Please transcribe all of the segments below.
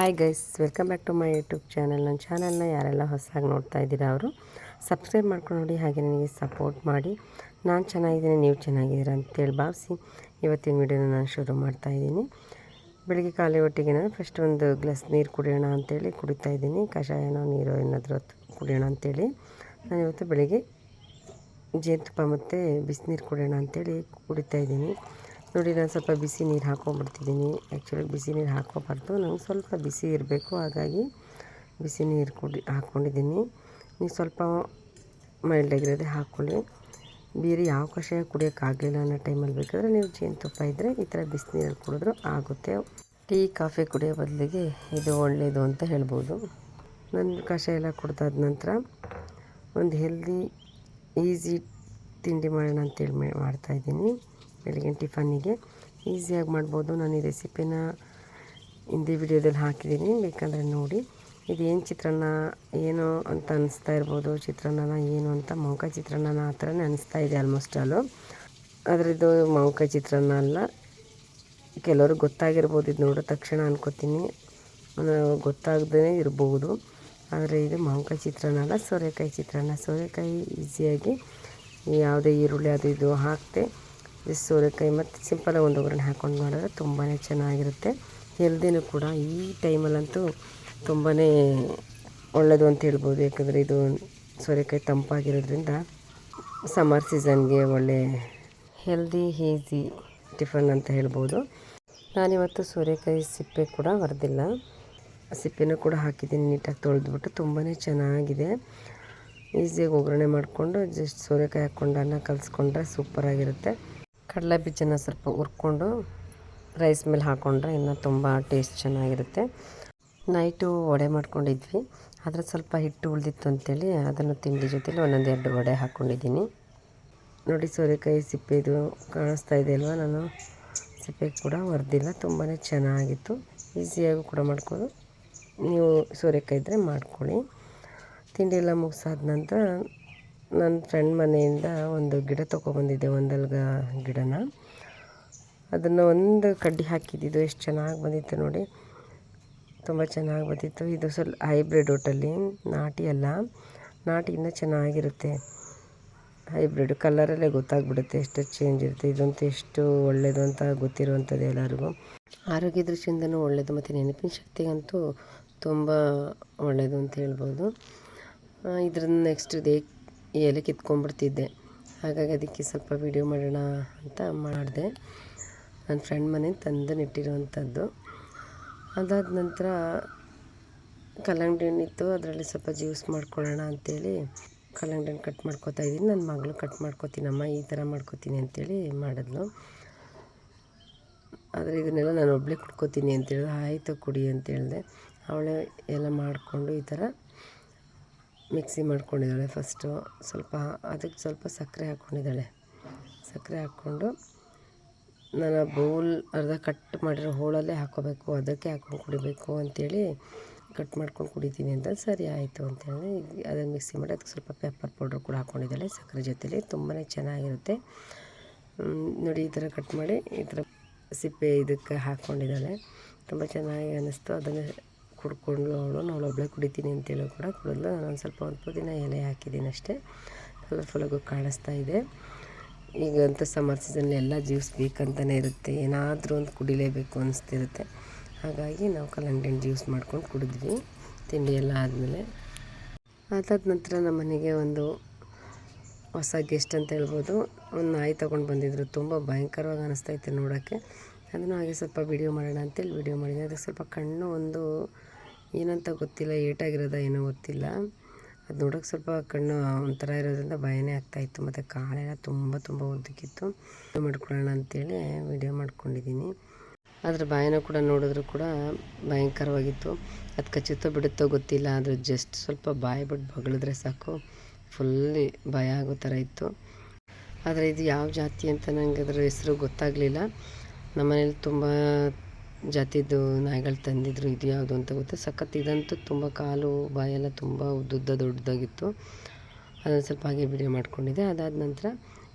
Hi guys, welcome back to my YouTube channel. ನನ್ನ ಚಾನಲ್ನ ಯಾರೆಲ್ಲ ಹೊಸದಾಗಿ ನೋಡ್ತಾ ಇದ್ದೀರಾ ಅವರು ಸಬ್ಸ್ಕ್ರೈಬ್ ಮಾಡ್ಕೊಂಡು ನೋಡಿ, ಹಾಗೆ ನನಗೆ ಸಪೋರ್ಟ್ ಮಾಡಿ. ನಾನು ಚೆನ್ನಾಗಿದ್ದೀನಿ, ನೀವು ಚೆನ್ನಾಗಿದ್ದೀರಾ ಅಂತೇಳಿ ಭಾವಿಸಿ ಇವತ್ತಿನ ವೀಡಿಯೋನ ನಾನು ಶುರು ಮಾಡ್ತಾಯಿದ್ದೀನಿ. ಬೆಳಿಗ್ಗೆ ಖಾಲಿ ಹೊಟ್ಟೆಗೆ ನಾನು ಫಸ್ಟ್ ಒಂದು ಗ್ಲಾಸ್ ನೀರು ಕುಡಿಯೋಣ ಅಂತೇಳಿ ಕುಡಿತಾ ಇದ್ದೀನಿ. ಕಷಾಯನೋ ನೀರು ಏನಾದರೂ ಕುಡಿಯೋಣ ಅಂತೇಳಿ ನಾನು ಇವತ್ತು ಬೆಳಿಗ್ಗೆ ಜೇನುತುಪ್ಪ ಮತ್ತು ಬಿಸಿನೀರು ಕುಡಿಯೋಣ ಅಂತೇಳಿ ಕುಡಿತಾಯಿದ್ದೀನಿ. ನೋಡಿ, ನಾನು ಸ್ವಲ್ಪ ಬಿಸಿ ನೀರು ಹಾಕ್ಕೊಂಡ್ಬಿಡ್ತಿದ್ದೀನಿ. ಆ್ಯಕ್ಚುಲಿ ಬಿಸಿ ನೀರು ಹಾಕ್ಕೋಬಾರ್ದು, ನಂಗೆ ಸ್ವಲ್ಪ ಬಿಸಿ ಇರಬೇಕು, ಹಾಗಾಗಿ ಬಿಸಿ ನೀರು ಹಾಕ್ಕೊಂಡಿದ್ದೀನಿ. ನೀವು ಸ್ವಲ್ಪ ಮೈಲ್ಡಾಗಿರೋದೇ ಹಾಕ್ಕೊಳ್ಳಿ. ಬೇರೆ ಯಾವ ಕಷಾಯ ಕುಡಿಯೋಕ್ಕಾಗಲಿಲ್ಲ ಅನ್ನೋ ಟೈಮಲ್ಲಿ ಬೇಕಾದರೆ ನೀವು ಜೇನುತುಪ್ಪ ಇದ್ದರೆ ಈ ಥರ ಬಿಸಿನೀರಲ್ಲಿ ಕುಡಿದ್ರೂ ಆಗುತ್ತೆ. ಟೀ ಕಾಫಿ ಕುಡಿಯೋ ಬದಲಿಗೆ ಇದು ಒಳ್ಳೆಯದು ಅಂತ ಹೇಳ್ಬೋದು. ನನ್ನ ಕಷಾಯ ಎಲ್ಲ ಕುಡ್ದಾದ ನಂತರ ಒಂದು ಹೆಲ್ದಿ ಈಸಿ ತಿಂಡಿ ಮಾಡೋಣ ಅಂತೇಳಿ ಮಾಡ್ತಾಯಿದ್ದೀನಿ. ಬೆಳಗಿನ ಟಿಫನ್ನಿಗೆ ಈಸಿಯಾಗಿ ಮಾಡ್ಬೋದು. ನಾನು ಈ ರೆಸಿಪಿನ ಹಿಂದಿ ವಿಡಿಯೋದಲ್ಲಿ ಹಾಕಿದ್ದೀನಿ, ಬೇಕಂದರೆ ನೋಡಿ. ಇದೇನು ಚಿತ್ರಾನ್ನ ಏನು ಅಂತ ಅನಿಸ್ತಾ ಇರ್ಬೋದು, ಚಿತ್ರಾನ್ನ ಏನು ಅಂತ, ಮಾವಿನಕಾಯಿ ಚಿತ್ರಾನ್ನ ಆ ಥರನೇ ಅನಿಸ್ತಾ ಇದೆ ಆಲ್ಮೋಸ್ಟ್ ಆಲು. ಆದರೆ ಇದು ಮಾವಿನಕಾಯಿ ಚಿತ್ರಾನ್ನ ಅಲ್ಲ. ಕೆಲವ್ರಿಗೆ ಗೊತ್ತಾಗಿರ್ಬೋದು ಇದು ನೋಡೋ ತಕ್ಷಣ ಅನ್ಕೋತೀನಿ, ಗೊತ್ತಾಗದೇ ಇರ್ಬೋದು. ಆದರೆ ಇದು ಮಾವಿನಕಾಯಿ ಚಿತ್ರಾನ್ನ ಅಲ್ಲ, ಸೋರೆಕಾಯಿ ಚಿತ್ರಾನ್ನ. ಸೋರೆಕಾಯಿ ಈಸಿಯಾಗಿ ಯಾವುದೇ ಈರುಳ್ಳಿ ಅದು ಇದು ಹಾಕದೆ ಸೋರೆಕಾಯಿ ಮತ್ತು ಸಿಂಪಲಾಗಿ ಒಂದು ಒಗ್ಗರಣೆ ಹಾಕ್ಕೊಂಡು ಮಾಡಿದ್ರೆ ತುಂಬಾ ಚೆನ್ನಾಗಿರುತ್ತೆ. ಹೆಲ್ದಿನೂ ಕೂಡ. ಈ ಟೈಮಲ್ಲಂತೂ ತುಂಬಾ ಒಳ್ಳೆಯದು ಅಂತ ಹೇಳ್ಬೋದು. ಯಾಕಂದರೆ ಇದು ಸೋರೆಕಾಯಿ ತಂಪಾಗಿರೋದ್ರಿಂದ ಸಮ್ಮರ್ ಸೀಸನ್ಗೆ ಒಳ್ಳೆ ಹೆಲ್ದಿ ಈಸಿ ಟಿಫನ್ ಅಂತ ಹೇಳ್ಬೋದು. ನಾನಿವತ್ತು ಸೋರೆಕಾಯಿ ಸಿಪ್ಪೆ ಕೂಡ ಹೊರದಿಲ್ಲ, ಸಿಪ್ಪೆನೂ ಕೂಡ ಹಾಕಿದ್ದೀನಿ. ನೀಟಾಗಿ ತೊಳೆದ್ಬಿಟ್ಟು ತುಂಬಾ ಚೆನ್ನಾಗಿದೆ. ಈಸಿಯಾಗಿ ಒಗ್ಗರಣೆ ಮಾಡಿಕೊಂಡು ಜಸ್ಟ್ ಸೋರೆಕಾಯಿ ಹಾಕ್ಕೊಂಡು ಅನ್ನ ಕಲಿಸ್ಕೊಂಡ್ರೆ ಸೂಪರಾಗಿರುತ್ತೆ. ಕಡಲೆ ಬೀಜನ ಸ್ವಲ್ಪ ಹುರ್ಕೊಂಡು ರೈಸ್ ಮೇಲೆ ಹಾಕ್ಕೊಂಡ್ರೆ ಇನ್ನೂ ತುಂಬ ಟೇಸ್ಟ್ ಚೆನ್ನಾಗಿರುತ್ತೆ. ನೈಟು ವಡೆ ಮಾಡ್ಕೊಂಡಿದ್ವಿ, ಆದರೆ ಸ್ವಲ್ಪ ಹಿಟ್ಟು ಉಳಿದಿತ್ತು ಅಂತೇಳಿ ಅದನ್ನು ತಿಂಡಿ ಜೊತೆಲಿ ಒಂದೊಂದು 2 ವಡೆ ಹಾಕ್ಕೊಂಡಿದ್ದೀನಿ. ನೋಡಿ, ಸೋರೆಕಾಯಿ ಸಿಪ್ಪೆದು ಕಾಣಿಸ್ತಾ ಇದೆ ಅಲ್ವಾ, ನಾನು ಸಿಪ್ಪೆ ಕೂಡ ಹೊರದಿಲ್ಲ. ತುಂಬಾ ಚೆನ್ನಾಗಿತ್ತು. ಈಸಿಯಾಗೂ ಕೂಡ ಮಾಡ್ಬೋದು. ನೀವು ಸೋರೆಕಾಯಿ ಇದ್ದರೆ ಮಾಡ್ಕೊಳ್ಳಿ. ತಿಂಡಿ ಎಲ್ಲ ಮುಗಿಸಾದ ನಂತರ ನನ್ನ ಫ್ರೆಂಡ್ ಮನೆಯಿಂದ ಒಂದು ಗಿಡ ತೊಗೊಬಂದಿದ್ದೆ, ಒಂದಲ್ಗ ಗಿಡನ. ಅದನ್ನು ಒಂದು ಕಡ್ಡಿ ಹಾಕಿದ್ದಿದ್ದು ಎಷ್ಟು ಚೆನ್ನಾಗಿ ಬಂದಿತ್ತು ನೋಡಿ, ತುಂಬ ಚೆನ್ನಾಗಿ ಬಂದಿತ್ತು. ಇದು ಸ್ವಲ್ಪ ಹೈಬ್ರಿಡ್ ಒಟ್ಟಲ್ಲಿ, ನಾಟಿ ಅಲ್ಲ. ನಾಟಿ ಇನ್ನೂ ಚೆನ್ನಾಗಿರುತ್ತೆ. ಹೈಬ್ರಿಡ್ ಕಲರಲ್ಲೇ ಗೊತ್ತಾಗ್ಬಿಡುತ್ತೆ ಎಷ್ಟು ಚೇಂಜ್ ಇರುತ್ತೆ. ಇದಂತೂ ಎಷ್ಟು ಒಳ್ಳೆಯದು ಅಂತ ಗೊತ್ತಿರುವಂಥದ್ದು ಎಲ್ಲರಿಗೂ. ಆರೋಗ್ಯ ದೃಷ್ಟಿಯಿಂದನೂ ಒಳ್ಳೆಯದು, ಮತ್ತು ನೆನಪಿನ ಶಕ್ತಿಗಂತೂ ತುಂಬ ಒಳ್ಳೆಯದು ಅಂತ ಹೇಳ್ಬೋದು. ಇದ್ರನ್ನ ನೆಕ್ಸ್ಟ್ ಎಲೆ ಕಿತ್ಕೊಂಡ್ಬಿಡ್ತಿದ್ದೆ, ಹಾಗಾಗಿ ಅದಕ್ಕೆ ಸ್ವಲ್ಪ ವೀಡಿಯೋ ಮಾಡೋಣ ಅಂತ ಮಾಡಿದೆ. ನನ್ನ ಫ್ರೆಂಡ್ ಮನೆ ತಂದು ನೆಟ್ಟಿರುವಂಥದ್ದು. ಅದಾದ ನಂತರ ಕಲ್ಲಂಗಡಿ ಹಣ್ಣಿತ್ತು, ಅದರಲ್ಲಿ ಸ್ವಲ್ಪ ಜ್ಯೂಸ್ ಮಾಡ್ಕೊಳ್ಳೋಣ ಅಂಥೇಳಿ ಕಲ್ಲಂಗಡಿ ಹಣ್ಣು ಕಟ್ ಮಾಡ್ಕೊತಾ ಇದ್ದೀನಿ. ನನ್ನ ಮಗಳು ಕಟ್ ಮಾಡ್ಕೊತೀನಮ್ಮ, ಈ ಥರ ಮಾಡ್ಕೊತೀನಿ ಅಂತೇಳಿ ಮಾಡಿದ್ಲು. ಆದರೆ ಇದನ್ನೆಲ್ಲ ನಾನು ಒಬ್ಬಳೇ ಕುಡ್ಕೋತೀನಿ ಅಂತೇಳಿದೆ. ಆಯಿತು ಕುಡಿ ಅಂತೇಳಿದೆ. ಅವಳೇ ಎಲ್ಲ ಮಾಡಿಕೊಂಡು ಈ ಥರ ಮಿಕ್ಸಿ ಮಾಡ್ಕೊಂಡಿದ್ದಾಳೆ. ಫಸ್ಟು ಅದಕ್ಕೆ ಸ್ವಲ್ಪ ಸಕ್ಕರೆ ಹಾಕ್ಕೊಂಡಿದ್ದಾಳೆ. ಸಕ್ಕರೆ ಹಾಕ್ಕೊಂಡು ನಾನು ಬೌಲ್ ಅರ್ಧ ಕಟ್ ಮಾಡಿರೋ ಹೋಳಲ್ಲೇ ಹಾಕ್ಕೋಬೇಕು, ಅದಕ್ಕೆ ಹಾಕ್ಕೊಂಡು ಕುಡಿಬೇಕು ಅಂಥೇಳಿ ಕಟ್ ಮಾಡ್ಕೊಂಡು ಕುಡಿತೀನಿ ಅಂತ. ಸರಿ ಆಯಿತು ಅಂತೇಳಿ ಅದನ್ನು ಮಿಕ್ಸಿ ಮಾಡಿ ಅದಕ್ಕೆ ಸ್ವಲ್ಪ ಪೆಪ್ಪರ್ ಪೌಡ್ರ್ ಕೂಡ ಹಾಕ್ಕೊಂಡಿದ್ದಾಳೆ ಸಕ್ಕರೆ ಜೊತೆಲಿ. ತುಂಬಾ ಚೆನ್ನಾಗಿರುತ್ತೆ ನೋಡಿ. ಈ ಥರ ಕಟ್ ಮಾಡಿ ಈ ಥರ ಸಿಪ್ಪೆ ಇದಕ್ಕೆ ಹಾಕ್ಕೊಂಡಿದ್ದಾಳೆ. ತುಂಬ ಚೆನ್ನಾಗಿ ಅನ್ನಿಸ್ತು. ಅದನ್ನು ಕುಡ್ಕೊಂಡು ಅವಳು ಒಬ್ಬಳೇ ಕುಡಿತೀನಿ ಅಂತೇಳಿ ಕೂಡ ಕುಡಿದ್ಲು. ನಾನು ಸ್ವಲ್ಪ ಒಂದು ಪುದೀನ ಎಲೆ ಹಾಕಿದ್ದೀನಿ ಅಷ್ಟೇ. ಕಲರ್ಫುಲ್ಲಾಗೂ ಕಾಣಿಸ್ತಾ ಇದೆ. ಈಗಂತೂ ಸಮ್ಮರ್ ಸೀಸನಲ್ಲಿ ಎಲ್ಲ ಜ್ಯೂಸ್ ಬೇಕಂತಲೇ ಇರುತ್ತೆ, ಏನಾದರೂ ಒಂದು ಕುಡಿಲೇಬೇಕು ಅನಿಸ್ತಿರುತ್ತೆ. ಹಾಗಾಗಿ ನಾವು ಕಲ್ಲಂಗಡಿ ಹಣ್ಣು ಜ್ಯೂಸ್ ಮಾಡ್ಕೊಂಡು ಕುಡಿದ್ವಿ ತಿಂಡಿ ಎಲ್ಲ ಆದಮೇಲೆ. ಅದಾದ ನಂತರ ನಮ್ಮ ಮನೆಗೆ ಒಂದು ಹೊಸ ಗೆಸ್ಟ್ ಅಂತ ಹೇಳ್ಬೋದು, ಒಂದು ನಾಯಿ ತೊಗೊಂಡು ಬಂದಿದ್ದರು. ತುಂಬ ಭಯಂಕರವಾಗಿ ಅನ್ನಿಸ್ತೈತೆ ನೋಡೋಕ್ಕೆ. ಅದನ್ನು ಹಾಗೆ ಸ್ವಲ್ಪ ವೀಡಿಯೋ ಮಾಡೋಣ ಅಂತೇಳಿ ವೀಡಿಯೋ ಮಾಡಿದೆ. ಅದಕ್ಕೆ ಸ್ವಲ್ಪ ಕಣ್ಣು ಒಂದು ಏನಂತ ಗೊತ್ತಿಲ್ಲ, ಏಟಾಗಿರೋದ ಏನೋ ಗೊತ್ತಿಲ್ಲ. ಅದು ನೋಡೋಕ್ಕೆ ಸ್ವಲ್ಪ ಕಣ್ಣು ಒಂಥರ ಇರೋದ್ರಿಂದ ಭಯನೇ ಆಗ್ತಾಯಿತ್ತು. ಮತ್ತು ಕಾಲೆಲ್ಲ ತುಂಬ ಉದ್ದಕ್ಕಿತ್ತು. ಮಾಡ್ಕೊಳ್ಳೋಣ ಅಂತೇಳಿ ವೀಡಿಯೋ ಮಾಡ್ಕೊಂಡಿದ್ದೀನಿ. ಅದರ ಬಾಯಿನ ಕೂಡ ನೋಡಿದ್ರು ಕೂಡ ಭಯಂಕರವಾಗಿತ್ತು. ಅದು ಕಚ್ಚುತ್ತೋ ಬಿಡುತ್ತೋ ಗೊತ್ತಿಲ್ಲ, ಆದರೆ ಜಸ್ಟ್ ಸ್ವಲ್ಪ ಬಾಯಿ ಬಿಟ್ಟು ಬಗಳಿದ್ರೆ ಸಾಕು ಫುಲ್ಲಿ ಭಯ ಆಗೋ ಥರ ಇತ್ತು. ಆದರೆ ಇದು ಯಾವ ಜಾತಿ ಅಂತ ನನಗೆ ಅದರ ಹೆಸರು ಗೊತ್ತಾಗಲಿಲ್ಲ. ನಮ್ಮನೇಲಿ ತುಂಬ ಜಾತಿದ್ದು ನಾಯಿಗಳು ತಂದಿದ್ರು, ಇದು ಯಾವುದು ಅಂತ ಗೊತ್ತು. ಸಖತ್ ಇದಂತೂ ತುಂಬ ಕಾಲು ಬಾಯೆಲ್ಲ ತುಂಬ ಉದ್ದುದ್ದ ದೊಡ್ಡದಾಗಿತ್ತು. ಅದನ್ನು ಸ್ವಲ್ಪ ಹಾಗೆ ವೀಡಿಯೋ ಮಾಡ್ಕೊಂಡಿದ್ದೆ. ಅದಾದ ನಂತರ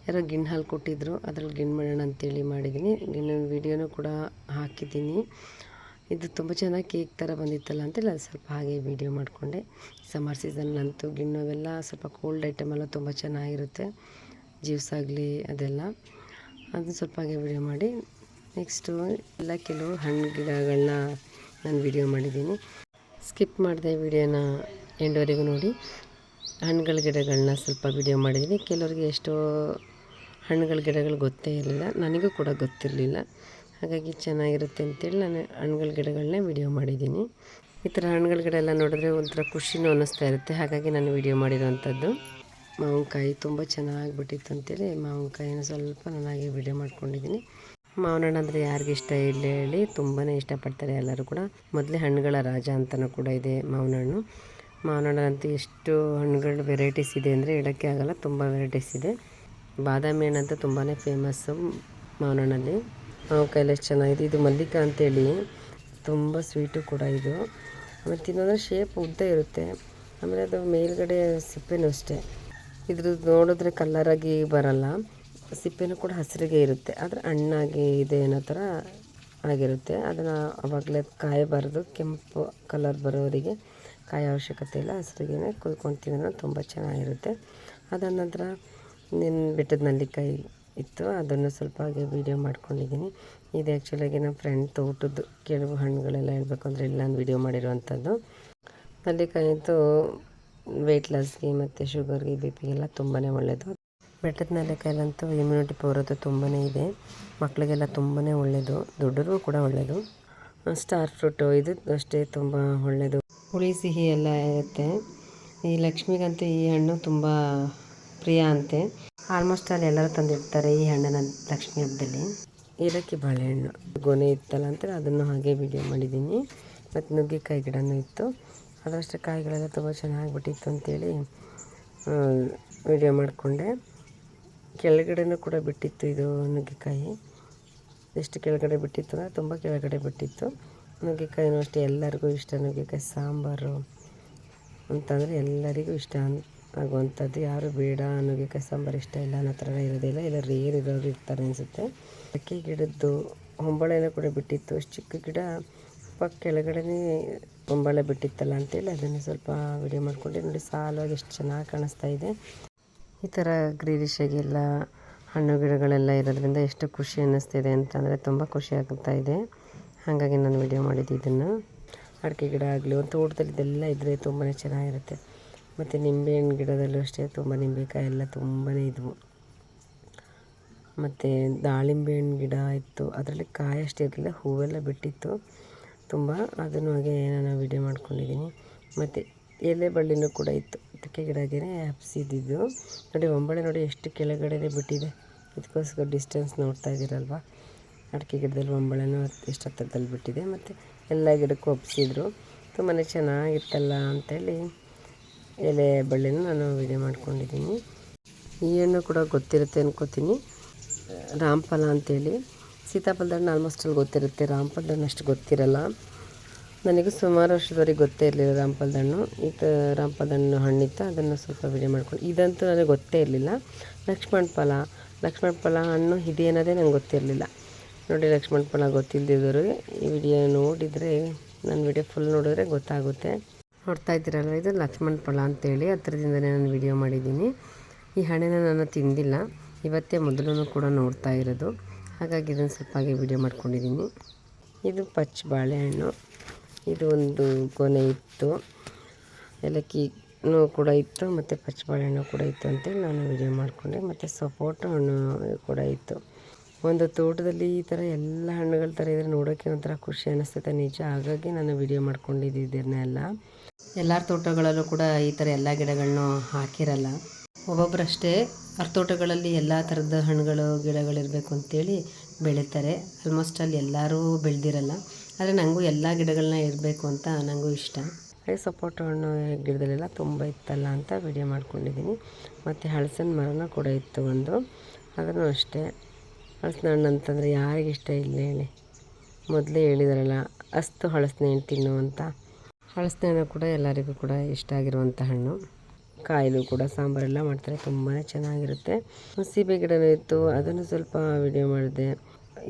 ಯಾರೋ ಗಿಣ್ಣು ಹಾಲು ಕೊಟ್ಟಿದ್ದರು, ಅದರಲ್ಲಿ ಗಿಣ್ಣು ಮಾಡೋಣ ಅಂತೇಳಿ ಮಾಡಿದ್ದೀನಿ. ಗಿಣ್ಣಿನ ವೀಡಿಯೋನೂ ಕೂಡ ಹಾಕಿದ್ದೀನಿ. ಇದು ತುಂಬ ಚೆನ್ನಾಗಿ ಕೇಕ್ ಥರ ಬಂದಿತ್ತಲ್ಲ ಅಂತೇಳಿ ಅದು ಸ್ವಲ್ಪ ಹಾಗೆ ವೀಡಿಯೋ ಮಾಡಿಕೊಂಡೆ. ಸಮ್ಮರ್ ಸೀಸನ್ನಂತೂ ಗಿಣ್ಣವೆಲ್ಲ ಸ್ವಲ್ಪ ಕೋಲ್ಡ್ ಐಟಮೆಲ್ಲ ತುಂಬ ಚೆನ್ನಾಗಿರುತ್ತೆ, ಜ್ಯೂಸ್ ಆಗಲಿ ಅದೆಲ್ಲ. ಅದು ಸ್ವಲ್ಪ ಹಾಗೆ ವೀಡಿಯೋ ಮಾಡಿ ನೆಕ್ಸ್ಟು ಎಲ್ಲ ಕೆಲವು ಹಣ್ಣು ಗಿಡಗಳನ್ನ ನಾನು ವೀಡಿಯೋ ಮಾಡಿದ್ದೀನಿ. ಸ್ಕಿಪ್ ಮಾಡಿದೆ ವೀಡಿಯೋನ ಎಂಡ್ವರೆಗೂ ನೋಡಿ. ಹಣ್ಣುಗಳ ಗಿಡಗಳನ್ನ ಸ್ವಲ್ಪ ವೀಡಿಯೋ ಮಾಡಿದ್ದೀನಿ. ಕೆಲವರಿಗೆ ಎಷ್ಟೋ ಹಣ್ಣುಗಳ ಗಿಡಗಳು ಗೊತ್ತೇ ಇರಲಿಲ್ಲ, ನನಗೂ ಕೂಡ ಗೊತ್ತಿರಲಿಲ್ಲ. ಹಾಗಾಗಿ ಚೆನ್ನಾಗಿರುತ್ತೆ ಅಂತೇಳಿ ನಾನು ಹಣ್ಣುಗಳ ಗಿಡಗಳನ್ನೇ ವೀಡಿಯೋ ಮಾಡಿದ್ದೀನಿ. ಈ ಥರ ಹಣ್ಣುಗಳ ಗಿಡ ಎಲ್ಲ ನೋಡಿದ್ರೆ ಒಂಥರ ಖುಷಿನೂ ಅನ್ನಿಸ್ತಾ ಇರುತ್ತೆ, ಹಾಗಾಗಿ ನಾನು ವೀಡಿಯೋ ಮಾಡಿರೋವಂಥದ್ದು. ಮಾವಿನಕಾಯಿ ತುಂಬ ಚೆನ್ನಾಗಿಬಿಟ್ಟಿತ್ತು ಅಂತೇಳಿ ಮಾವಿನಕಾಯಿನ ಸ್ವಲ್ಪ ನಾನು ವೀಡಿಯೋ ಮಾಡ್ಕೊಂಡಿದ್ದೀನಿ. ಮಾವಿನ ಹಣ್ಣು ಅಂದರೆ ಯಾರಿಗೆ ಇಷ್ಟ ಇಲ್ಲ ಹೇಳಿ, ತುಂಬಾ ಇಷ್ಟಪಡ್ತಾರೆ ಎಲ್ಲರೂ ಕೂಡ. ಮೊದಲೇ ಹಣ್ಣುಗಳ ರಾಜ ಅಂತಲೂ ಕೂಡ ಇದೆ ಮಾವಿನ ಹಣ್ಣು. ಮಾವಿನ ಹಣ್ಣಂತೂ ಎಷ್ಟು ಹಣ್ಣುಗಳ ವೆರೈಟೀಸ್ ಇದೆ ಅಂದರೆ ಹೇಳೋಕ್ಕೆ ಆಗೋಲ್ಲ, ತುಂಬ ವೆರೈಟೀಸ್ ಇದೆ. ಬಾದಾಮಿ ಹಣ್ಣಂತೂ ತುಂಬಾ ಫೇಮಸ್ಸು ಮಾವಿನ ಹಣ್ಣಲ್ಲಿ. ಮಾವಿನಕಾಯಲ್ಲಿ ಎಷ್ಟು ಚೆನ್ನಾಗಿದೆ. ಇದು ಮಲ್ಲಿಕ ಅಂತೇಳಿ ತುಂಬ ಸ್ವೀಟು ಕೂಡ ಇದು. ಆಮೇಲೆ ತಿನ್ನೋದ್ರೆ ಶೇಪ್ ಉದ್ದ ಇರುತ್ತೆ, ಆಮೇಲೆ ಅದು ಮೇಲ್ಗಡೆ ಸಿಪ್ಪೆನೂ ಅಷ್ಟೇ. ಇದ್ರದ್ದು ನೋಡಿದ್ರೆ ಕಲ್ಲರಾಗಿ ಬರಲ್ಲ, ಸಿಪ್ಪೆನೂ ಕೂಡ ಹಸಿರಿಗೆ ಇರುತ್ತೆ, ಆದರೆ ಹಣ್ಣಾಗಿ ಇದೆ ಅನ್ನೋ ಥರ ಆಗಿರುತ್ತೆ. ಅದನ್ನು ಆವಾಗಲೇ ಕಾಯಬಾರ್ದು, ಕೆಂಪು ಕಲರ್ ಬರೋವರೆಗೆ ಕಾಯೋ ಅವಶ್ಯಕತೆ ಇಲ್ಲ, ಹಸಿರಿಗೇ ಕುಯ್ಕೊಂಡು ತಿಂದ್ರೆ ತುಂಬ ಚೆನ್ನಾಗಿರುತ್ತೆ. ಅದಾದ ನಂತರ ಬೆಟ್ಟದ ನೆಲ್ಲಿಕಾಯಿ ಇತ್ತು, ಅದನ್ನು ಸ್ವಲ್ಪ ಹಾಗೆ ವೀಡಿಯೋ ಮಾಡ್ಕೊಂಡಿದ್ದೀನಿ. ಇದು ಆ್ಯಕ್ಚುಲಾಗಿ ನಮ್ಮ ಫ್ರೆಂಡ್ ತೋಟದ್ದು ಕೆಲವು ಹಣ್ಣುಗಳೆಲ್ಲ ಹೇಳಬೇಕು ಅಂದರೆ ಇಲ್ಲ ನಾನು ವೀಡಿಯೋ ಮಾಡಿರುವಂಥದ್ದು. ನೆಲ್ಲಿಕಾಯಿ ಅಂತೂ ವೆಯ್ಟ್ ಲಾಸ್ಗೆ ಮತ್ತು ಶುಗರ್ಗೆ, ಬಿ ಪಿಗೆಲ್ಲ ತುಂಬಾ ಒಳ್ಳೆಯದು. ಬೆಟ್ಟದ ನೆಲ್ಲಿಕಾಯಲ್ಲಂತೂ ಇಮ್ಯುನಿಟಿ ಪವರ್ ಅದು ತುಂಬಾ ಇದೆ, ಮಕ್ಕಳಿಗೆಲ್ಲ ತುಂಬಾ ಒಳ್ಳೆಯದು, ದೊಡ್ಡರಿಗೂ ಕೂಡ ಒಳ್ಳೆಯದು. ಸ್ಟಾರ್ ಫ್ರೂಟು ಇದು ಅಷ್ಟೇ ತುಂಬ ಒಳ್ಳೆಯದು, ಹುಳಿ ಸಿಹಿ ಎಲ್ಲ ಇರುತ್ತೆ. ಈ ಲಕ್ಷ್ಮಿಗಂತೂ ಈ ಹಣ್ಣು ತುಂಬ ಪ್ರಿಯ ಅಂತೆ. ಆಲ್ಮೋಸ್ಟ್ ಅಲ್ಲಿ ಎಲ್ಲರೂ ತಂದಿರ್ತಾರೆ ಈ ಹಣ್ಣನ್ನು ಲಕ್ಷ್ಮಿ ಹಬ್ಬದಲ್ಲಿ. ಏಲಕ್ಕಿ ಬಾಳೆಹಣ್ಣು ಗೊನೆ ಇತ್ತಲ್ಲ ಅಂತೇಳಿ ಅದನ್ನು ಹಾಗೆ ವೀಡಿಯೋ ಮಾಡಿದ್ದೀನಿ. ಮತ್ತು ನುಗ್ಗೆಕಾಯಿ ಗಿಡನೂ ಇತ್ತು, ಅದರಷ್ಟೇ ಕಾಯಿಗಳೆಲ್ಲ ತುಂಬ ಚೆನ್ನಾಗಿಬಿಟ್ಟಿತ್ತು ಅಂತೇಳಿ ವೀಡಿಯೋ ಮಾಡಿಕೊಂಡೆ. ಕೆಳಗಡೆನೂ ಕೂಡ ಬಿಟ್ಟಿತ್ತು ಇದು ನುಗ್ಗೆಕಾಯಿ. ಎಷ್ಟು ಕೆಳಗಡೆ ಬಿಟ್ಟಿತ್ತು ಅಂದರೆ ತುಂಬ ಕೆಳಗಡೆ ಬಿಟ್ಟಿತ್ತು. ನುಗ್ಗೆಕಾಯಿನೂ ಅಷ್ಟೇ ಎಲ್ಲರಿಗೂ ಇಷ್ಟ. ನುಗ್ಗೆಕಾಯಿ ಸಾಂಬಾರು ಅಂತಂದರೆ ಎಲ್ಲರಿಗೂ ಇಷ್ಟ ಆಗುವಂಥದ್ದು. ಯಾರು ಬೇಡ ನುಗ್ಗೆಕಾಯಿ ಸಾಂಬಾರು ಇಷ್ಟ ಇಲ್ಲ ಅನ್ನೋ ಥರ ಇರೋದಿಲ್ಲ, ಇಲ್ಲ ರೇರ್ ಇರೋರು ಇರ್ತಾರೆ ಅನಿಸುತ್ತೆ. ಅಕ್ಕಿ ಗಿಡದ್ದು ಹೊಂಬಳೆನೂ ಕೂಡ ಬಿಟ್ಟಿತ್ತು, ಅಷ್ಟು ಚಿಕ್ಕ ಗಿಡ ಕೆಳಗಡೆನೇ ಹೊಂಬಳೆ ಬಿಟ್ಟಿತ್ತಲ್ಲ ಅಂತೇಳಿ ಅದನ್ನು ಸ್ವಲ್ಪ ವೀಡಿಯೋ ಮಾಡಿಕೊಂಡೆ. ನೋಡಿ ಸಾಲಾಗಿ ಎಷ್ಟು ಚೆನ್ನಾಗಿ ಕಾಣಿಸ್ತಾ ಇದೆ. ಈ ಥರ ಗ್ರೀನಿಶಾಗಿ ಎಲ್ಲ ಹಣ್ಣು ಗಿಡಗಳೆಲ್ಲ ಇರೋದ್ರಿಂದ ಎಷ್ಟು ಖುಷಿ ಅನ್ನಿಸ್ತಿದೆ ಅಂತಂದರೆ ತುಂಬ ಖುಷಿ ಆಗ್ತಾ ಇದೆ. ಹಾಗಾಗಿ ನಾನು ವೀಡಿಯೋ ಮಾಡಿದ್ದು ಇದನ್ನು. ಅಡಿಕೆ ಗಿಡ ಆಗಲಿ ಒಂದು ತೋಟದಲ್ಲಿ ಇದೆಲ್ಲ ಇದ್ದರೆ ತುಂಬಾ ಚೆನ್ನಾಗಿರುತ್ತೆ. ಮತ್ತು ನಿಂಬೆಹಣ್ಣು ಗಿಡದಲ್ಲೂ ಅಷ್ಟೇ ತುಂಬ ನಿಂಬೆಕಾಯಿ ಎಲ್ಲ ತುಂಬಾ ಇದ್ವು. ಮತ್ತು ದಾಳಿಂಬೆ ಹಣ್ಣು ಗಿಡ ಇತ್ತು, ಅದರಲ್ಲಿ ಕಾಯಿ ಅಷ್ಟೇ ಇರಲಿಲ್ಲ, ಹೂವೆಲ್ಲ ಬಿಟ್ಟಿತ್ತು ತುಂಬ, ಅದನ್ನು ಹಾಗೆ ನಾನು ವೀಡಿಯೋ ಮಾಡ್ಕೊಂಡಿದ್ದೀನಿ. ಮತ್ತು ಎಲೆ ಬಳ್ಳಿನೂ ಕೂಡ ಇತ್ತು, ಅಡಿಕೆ ಗಿಡಗೇ ಹಬ್ಸಿದ್ದು. ನೋಡಿ ಹೊಂಬಳೆ ನೋಡಿ ಎಷ್ಟು ಕೆಳಗಡೆ ಬಿಟ್ಟಿದೆ, ಇದಕ್ಕೋಸ್ಕರ ಡಿಸ್ಟೆನ್ಸ್ ನೋಡ್ತಾ ಇದ್ದೀರಲ್ವ. ಅಡಿಕೆ ಗಿಡದಲ್ಲಿ ಹೊಂಬಳೆನೂ ಎಷ್ಟು ಹತ್ತಿರದಲ್ಲಿ ಬಿಟ್ಟಿದೆ. ಮತ್ತು ಎಲ್ಲ ಗಿಡಕ್ಕೂ ಹಬ್ಸಿದ್ರು, ತುಂಬಾ ಚೆನ್ನಾಗಿತ್ತಲ್ಲ ಅಂಥೇಳಿ ಎಲೆ ಬಳ್ಳಿನೂ ನಾನು ವೀಡಿಯೋ ಮಾಡ್ಕೊಂಡಿದ್ದೀನಿ. ಈ ಹಣ್ಣು ಕೂಡ ಗೊತ್ತಿರುತ್ತೆ ಅನ್ಕೋತೀನಿ, ರಾಮಫಲ ಅಂತೇಳಿ. ಸೀತಾಫಲದ ಹಣ್ಣು ಆಲ್ಮೋಸ್ಟ್ ಅಲ್ಲಿ ಗೊತ್ತಿರುತ್ತೆ, ರಾಮಫಲದ ಹಣ್ಣು ಅಷ್ಟು ಗೊತ್ತಿರಲ್ಲ. ನನಗೂ ಸುಮಾರು ವರ್ಷದವರೆಗೆ ಗೊತ್ತೇ ಇರಲಿಲ್ಲ ರಾಮಫಲದ ಹಣ್ಣು. ರಾಮಫಲದ ಹಣ್ಣು ಹಣ್ಣಿತ್ತು, ಅದನ್ನು ಸ್ವಲ್ಪ ವೀಡಿಯೋ ಮಾಡ್ಕೊಂಡು. ಇದಂತೂ ನನಗೆ ಗೊತ್ತೇ ಇರಲಿಲ್ಲ. ಲಕ್ಷ್ಮಣ ಫಲ ಹಣ್ಣು ಇದೆ ಅನ್ನೋದೇ ನಂಗೆ ಗೊತ್ತಿರಲಿಲ್ಲ. ನೋಡಿ ಲಕ್ಷ್ಮಣ ಫಲ ಗೊತ್ತಿಲ್ಲದಿದ್ದವರು ಈ ವಿಡಿಯೋ ನೋಡಿದರೆ, ನನ್ನ ವಿಡಿಯೋ ಫುಲ್ ನೋಡಿದ್ರೆ ಗೊತ್ತಾಗುತ್ತೆ. ನೋಡ್ತಾ ಇದ್ದೀರಲ್ಲ, ಇದು ಲಕ್ಷ್ಮಣ ಫಲ ಅಂತೇಳಿ ಹತ್ರದಿಂದನೇ ನಾನು ವೀಡಿಯೋ ಮಾಡಿದ್ದೀನಿ. ಈ ಹಣ್ಣಿನ ನಾನು ತಿಂದಿಲ್ಲ, ಇವತ್ತೇ ಮೊದಲು ಕೂಡ ನೋಡ್ತಾ ಇರೋದು, ಹಾಗಾಗಿ ಇದನ್ನು ಸ್ವಲ್ಪ ಹಾಗೆ ವೀಡಿಯೋ ಮಾಡ್ಕೊಂಡಿದ್ದೀನಿ. ಇದು ಪಚ್ಚ ಬಾಳೆಹಣ್ಣು, ಇದು ಒಂದು ಕೊನೆ ಇತ್ತು, ಏಲಕ್ಕಿನೂ ಕೂಡ ಇತ್ತು, ಮತ್ತು ಪಚ್ಚ ಬಾಳೆಹಣ್ಣು ಕೂಡ ಇತ್ತು ಅಂತೇಳಿ ನಾನು ವೀಡಿಯೋ ಮಾಡಿಕೊಂಡೆ. ಮತ್ತು ಸಪೋಟ ಹಣ್ಣು ಕೂಡ ಇತ್ತು. ಒಂದು ತೋಟದಲ್ಲಿ ಈ ಥರ ಎಲ್ಲ ಹಣ್ಣುಗಳ ಥರ ಇದ್ದರೆ ನೋಡೋಕ್ಕೆ ಒಂಥರ ಖುಷಿ ಅನ್ನಿಸ್ತೈತೆ ನಿಜ. ಹಾಗಾಗಿ ನಾನು ವೀಡಿಯೋ ಮಾಡ್ಕೊಂಡಿದ್ದನ್ನೆಲ್ಲ. ಎಲ್ಲರ ತೋಟಗಳಲ್ಲೂ ಕೂಡ ಈ ಥರ ಎಲ್ಲ ಗಿಡಗಳನ್ನೂ ಹಾಕಿರಲ್ಲ, ಒಬ್ಬೊಬ್ಬರಷ್ಟೇ ಅವ್ರ ತೋಟಗಳಲ್ಲಿ ಎಲ್ಲ ಥರದ ಹಣ್ಣುಗಳು ಗಿಡಗಳಿರಬೇಕು ಅಂತೇಳಿ ಬೆಳೀತಾರೆ. ಆಲ್ಮೋಸ್ಟ್ ಅಲ್ಲಿ ಎಲ್ಲರೂ ಬೆಳೆದಿರಲ್ಲ, ಆದರೆ ನನಗೂ ಎಲ್ಲ ಗಿಡಗಳನ್ನ ಇರಬೇಕು ಅಂತ ನನಗೂ ಇಷ್ಟ. ಹಾಗೆ ಸಪೋಟ ಹಣ್ಣು ಗಿಡದಲ್ಲೆಲ್ಲ ತುಂಬ ಇತ್ತಲ್ಲ ಅಂತ ವೀಡಿಯೋ ಮಾಡ್ಕೊಂಡಿದ್ದೀನಿ. ಮತ್ತು ಹಲಸಿನ ಮರನೂ ಕೂಡ ಇತ್ತು ಒಂದು, ಅದನ್ನು ಅಷ್ಟೇ. ಹಲಸಿನ ಹಣ್ಣು ಅಂತಂದರೆ ಯಾರಿಗೆ ಇಷ್ಟ ಇಲ್ಲ ಹೇಳಿ, ಮೊದಲೇ ಹೇಳಿದಾರಲ್ಲ ಅಸ್ತು ಹಲಸಿನ ಹಣ್ಣು ತಿನ್ನು ಅಂತ. ಹಲಸಿನ ಹಣ್ಣು ಕೂಡ ಎಲ್ಲರಿಗೂ ಕೂಡ ಇಷ್ಟ ಆಗಿರುವಂಥ ಹಣ್ಣು. ಕಾಯಿಲು ಕೂಡ ಸಾಂಬಾರೆಲ್ಲ ಮಾಡ್ತಾರೆ, ತುಂಬಾ ಚೆನ್ನಾಗಿರುತ್ತೆ. ಸೀಬೆ ಗಿಡನೂ ಇತ್ತು, ಅದನ್ನು ಸ್ವಲ್ಪ ವೀಡಿಯೋ ಮಾಡಿದೆ.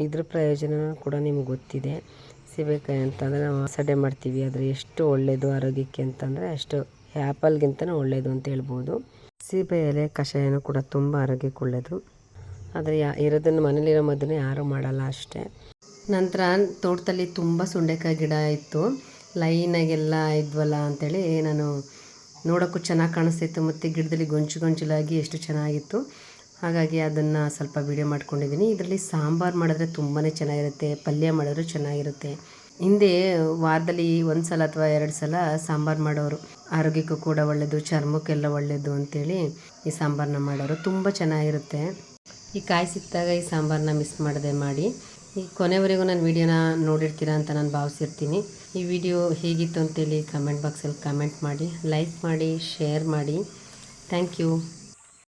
ಇದ್ರ ಪ್ರಯೋಜನ ಕೂಡ ನಿಮ್ಗೆ ಗೊತ್ತಿದೆ. ಸೀಬೆಕಾಯಿ ಅಂತಂದರೆ ನಾವು ಸಡೆ ಮಾಡ್ತೀವಿ, ಆದರೆ ಎಷ್ಟು ಒಳ್ಳೆಯದು ಆರೋಗ್ಯಕ್ಕೆ ಅಂತಂದರೆ ಅಷ್ಟು ಆ್ಯಪಲ್ಗಿಂತನೂ ಒಳ್ಳೆಯದು ಅಂತ ಹೇಳ್ಬೋದು. ಸೀಬೆ ಎಲೆ ಕಷಾಯನೂ ಕೂಡ ತುಂಬ ಆರೋಗ್ಯಕ್ಕೆ ಒಳ್ಳೆಯದು. ಆದರೆ ಇರೋದನ್ನು ಮನೇಲಿರೋ ಮದ್ದನ್ನು ಯಾರೂ ಮಾಡಲ್ಲ ಅಷ್ಟೇ. ನಂತರ ತೋಟದಲ್ಲಿ ತುಂಬ ಸುಂಡೆಕಾಯಿ ಗಿಡ ಇತ್ತು, ಲೈನಾಗೆಲ್ಲ ಇದ್ವಲ್ಲ ಅಂಥೇಳಿ ನಾನು ನೋಡೋಕ್ಕೂ ಚೆನ್ನಾಗಿ ಕಾಣಿಸ್ತಿತ್ತು ಮತ್ತು ಗಿಡದಲ್ಲಿ ಗೊಂಚಲಾಗಿ ಎಷ್ಟು ಚೆನ್ನಾಗಿತ್ತು. ಹಾಗಾಗಿ ಅದನ್ನು ಸ್ವಲ್ಪ ವೀಡಿಯೋ ಮಾಡ್ಕೊಂಡಿದ್ದೀನಿ. ಇದರಲ್ಲಿ ಸಾಂಬಾರು ಮಾಡಿದ್ರೆ ತುಂಬಾ ಚೆನ್ನಾಗಿರುತ್ತೆ, ಪಲ್ಯ ಮಾಡಿದ್ರೂ ಚೆನ್ನಾಗಿರುತ್ತೆ. ಹಿಂದೆ ವಾರದಲ್ಲಿ 1 ಸಲ ಅಥವಾ 2 ಸಲ ಸಾಂಬಾರು ಮಾಡೋರು, ಆರೋಗ್ಯಕ್ಕೂ ಕೂಡ ಒಳ್ಳೆಯದು, ಚರ್ಮಕ್ಕೆಲ್ಲ ಒಳ್ಳೆಯದು ಅಂಥೇಳಿ ಈ ಸಾಂಬಾರನ್ನ ಮಾಡೋರು. ತುಂಬ ಚೆನ್ನಾಗಿರುತ್ತೆ. ಈ ಕಾಯಿ ಸಿಕ್ಕಿದಾಗ ಈ ಸಾಂಬಾರನ್ನ ಮಿಸ್ ಮಾಡದೆ ಮಾಡಿ. ಈ ಕೊನೆವರೆಗೂ ನಾನು ವೀಡಿಯೋನ ನೋಡಿರ್ತೀರ ಅಂತ ನಾನು ಭಾವಿಸಿರ್ತೀನಿ. ಈ ವಿಡಿಯೋ ಹೇಗಿತ್ತು ಅಂತೇಳಿ ಕಮೆಂಟ್ ಬಾಕ್ಸಲ್ಲಿ ಕಮೆಂಟ್ ಮಾಡಿ, ಲೈಕ್ ಮಾಡಿ, ಶೇರ್ ಮಾಡಿ. Thank you.